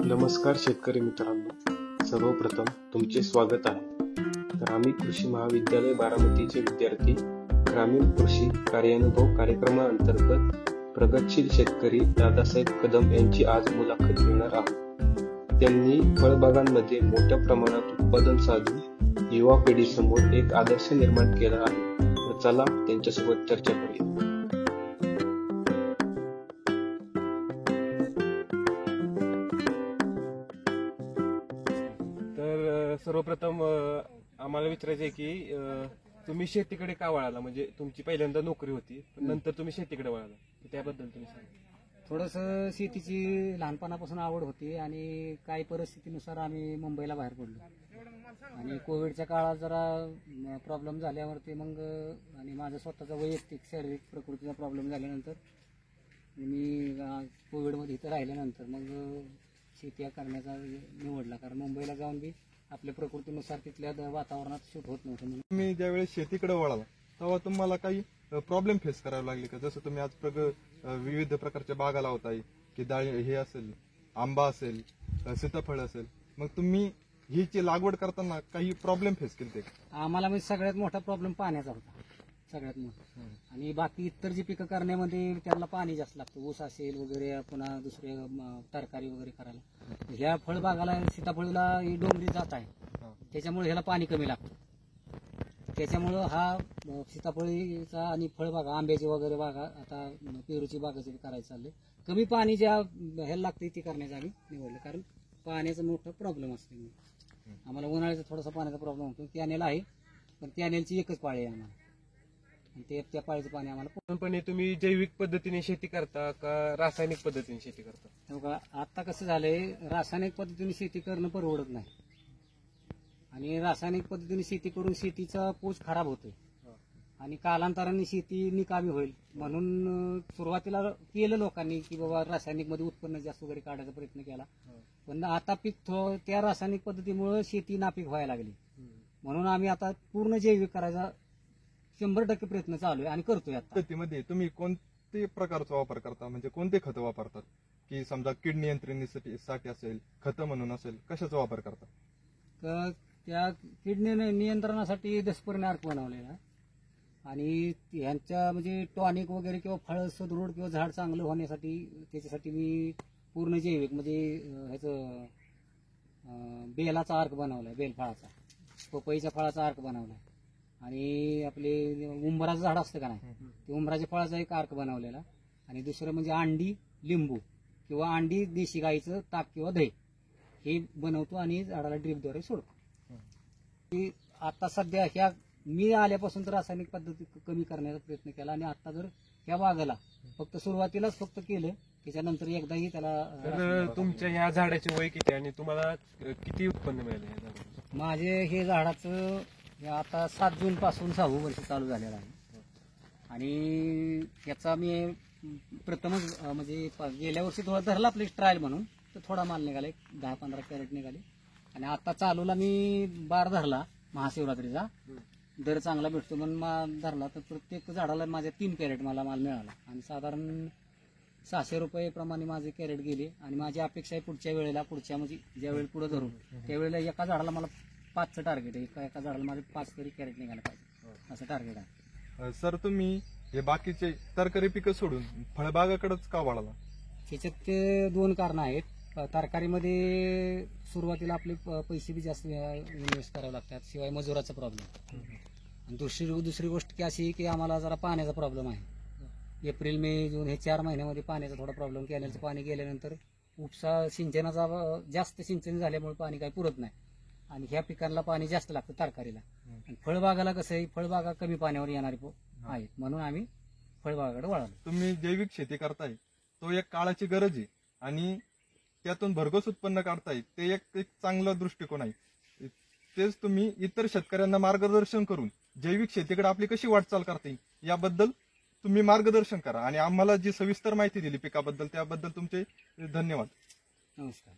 नमस्कार शेतकरी मित्रांनो, सर्वप्रथम तुमचे स्वागत आहे. तर आम्ही कृषी महाविद्यालय बारामतीचे विद्यार्थी ग्रामीण कृषी कार्यानुभव कार्यक्रमाअंतर्गत प्रगतशील शेतकरी दादासाहेब कदम यांची आज मुलाखत घेणार आहोत. त्यांनी फळबागांमध्ये मोठ्या प्रमाणात उत्पादन साधून युवा पिढीसमोर एक आदर्श निर्माण केला आहे. तर चला त्यांच्यासोबत चर्चा करूया. सर्वप्रथम आम्हाला विचारायचं आहे की तुम्ही शेतीकडे का वळाला? म्हणजे तुमची पहिल्यांदा नोकरी होती, पण नंतर तुम्ही शेतीकडे वळाला, त्याबद्दल तुम्ही सांगा. थोडंसं शेतीची लहानपणापासून आवड होती आणि काही परिस्थितीनुसार आम्ही मुंबईला बाहेर पडलो आणि कोविडच्या काळात जरा प्रॉब्लेम झाल्यावरती मग आणि माझा स्वतःचा वैयक्तिक शारीरिक प्रकृतीचा प्रॉब्लेम झाल्यानंतर मी कोविडमध्ये इथं राहिल्यानंतर मग शेती करण्याचा निवडला, कारण मुंबईला जाऊन बी आपल्या प्रकृतीनुसार तिथल्या वातावरणात सूट होत नव्हतं. म्हणून तुम्ही ज्यावेळेस शेतीकडे वळाला तेव्हा तुम्हाला काही प्रॉब्लेम फेस करावे लागले का? जसं तुम्ही आज विविध प्रकारच्या बागा लावताय की डाळी हे असेल, आंबा असेल, सीताफळ असेल, मग तुम्ही हिची लागवड करताना काही प्रॉब्लेम फेस केले का? आम्हाला म्हणजे सगळ्यात मोठा प्रॉब्लेम पाण्याचा होता, सगळ्यात मोठा. आणि बाकी इतर जी पिकं करण्यामध्ये त्याला पाणी जास्त लागतं, ऊस असेल वगैरे, पुन्हा दुसरे तरकारी वगैरे करायला. ह्या फळबागाला सीताफळीला ही डोंगरी जात आहे, त्याच्यामुळे ह्याला पाणी कमी लागतं. त्याच्यामुळं हा सीताफळीचा आणि फळबागा, आंब्याची वगैरे बागा, आता पेरूची बागाची करायचं चाललंय. कमी पाणी ज्या ह्याला लागते ती करण्याचं आम्ही निवडलं, कारण पाण्याचा मोठा प्रॉब्लेम असल्यामुळे. आम्हाला उन्हाळ्याचा थोडासा पाण्याचा प्रॉब्लेम होतो, कॅनेल आहे पण कॅनेलची एकच पाळी आहे आम्हाला, आणि त्या पाळीचं पाणी आम्हाला. पूर्णपणे तुम्ही जैविक पद्धतीने शेती करता का रासायनिक पद्धतीने शेती करता? आता कसं झालंय, रासायनिक पद्धतीने शेती करणं परवडत नाही आणि रासायनिक पद्धतीने शेती करून शेतीचा पोच खराब होतोय आणि कालांतराने शेती निकामी होईल म्हणून सुरुवातीला केलं लोकांनी की बाबा रासायनिक मध्ये उत्पन्न जास्त वगैरे काढायचा प्रयत्न केला, पण आता पीक त्या रासायनिक पद्धतीमुळे शेती नापीक व्हायला लागली. म्हणून आम्ही आता पूर्ण जैविक करायचा 100% प्रयत्न चालू आहे आणि करतोय. आता शेतीमध्ये तुम्ही कोणते प्रकारचा वापर करता? म्हणजे कोणते खतं वापरतात? की समजा कीड नियंत्रणीसाठी असेल, खतं म्हणून असेल, कशाचा वापर करता? त्या कीड नियंत्रणासाठी दसपर्णी अर्क बनवलेला आणि यांच्या म्हणजे टॉनिक वगैरे किंवा फळ सुदृढ किंवा झाड चांगलं होण्यासाठी त्याच्यासाठी मी पूर्ण जैविक म्हणजे ह्याचं बेलाचा अर्क बनवलाय, बेलफळाचा, पपईच्या फळाचा अर्क बनवलाय आणि आपले उंबराचं झाड असतं का नाही, ते उंबराच्या फळाचा एक अर्क बनवलेला. आणि दुसरं म्हणजे अंडी लिंबू किंवा अंडी देशी गाईचं ताक किंवा दही हे बनवतो आणि झाडाला ड्रीपद्वारे सोडतो. आता सध्या ह्या मी आल्यापासून तर रासायनिक पद्धती कमी करण्याचा प्रयत्न केला आणि आता जर ह्या बागाला फक्त सुरुवातीलाच फक्त केलं, त्याच्यानंतर एकदाही त्याला. तर तुमच्या ह्या झाडाचे वय किती आणि तुम्हाला किती उत्पन्न मिळालं? माझे हे झाडाचं आता 7 जून पासून 6वं वर्ष चालू झालेलं आहे आणि याचा मी प्रथमच म्हणजे गेल्या वर्षी थोडा धरला आपली ट्रायल म्हणून, तर थोडा माल निघाले, 10-15 कॅरेट निघाले. आणि आता चालूला मी बार धरला महाशिवरात्रीचा, दर चांगला भेटतो म्हणून धरला, तर प्रत्येक झाडाला माझ्या 3 कॅरेट मला माल मिळाला आणि साधारण 600 रुपये प्रमाणे माझे कॅरेट गेले. आणि माझी अपेक्षा आहे पुढच्या वेळेला, पुढच्या म्हणजे ज्या वेळेला पुढे धरून त्यावेळेला एका झाडाला मला 5चं टार्गेट आहे, एका झाडाला माझे 5 तरी कॅरेट निघायला पाहिजे असं टार्गेट आहे. सर, तुम्ही हे बाकीचे तरकारी पिकं सोडून फळबागाकडेच का वळाला? त्याच्यात 2 कारणं आहेत. तरकारीमध्ये सुरुवातीला आपले पैसे बी जास्त इन्व्हेस्ट करावे लागतात, शिवाय मजुराचा प्रॉब्लेम. आणि दुसरी गोष्ट की अशी की आम्हाला जरा पाण्याचा प्रॉब्लेम आहे. एप्रिल, मे, जून हे 4 महिन्यामध्ये पाण्याचा थोडा प्रॉब्लेम. कॅनेलचं पाणी गेल्यानंतर उपसा सिंचनाचा जास्त सिंचन झाल्यामुळे पाणी काही पुरत नाही आणि ह्या पिकांना पाणी जास्त लागतं तरकारीला. आणि फळबागाला कसं आहे, फळबागा कमी पाण्यावर येणारे आहेत म्हणून आम्ही फळबागाकडे वळालो. तुम्ही जैविक शेती करताय, तो एक काळाची गरज आहे आणि त्यातून भरघोस उत्पन्न काढताय, ते एक चांगला दृष्टिकोन आहे. तेच तुम्ही इतर शेतकऱ्यांना मार्गदर्शन करून जैविक शेतीकडे आपली कशी वाटचाल करता येईल याबद्दल तुम्ही मार्गदर्शन करा आणि आम्हाला जी सविस्तर माहिती दिली पिकाबद्दल त्याबद्दल तुमचे धन्यवाद. नमस्कार.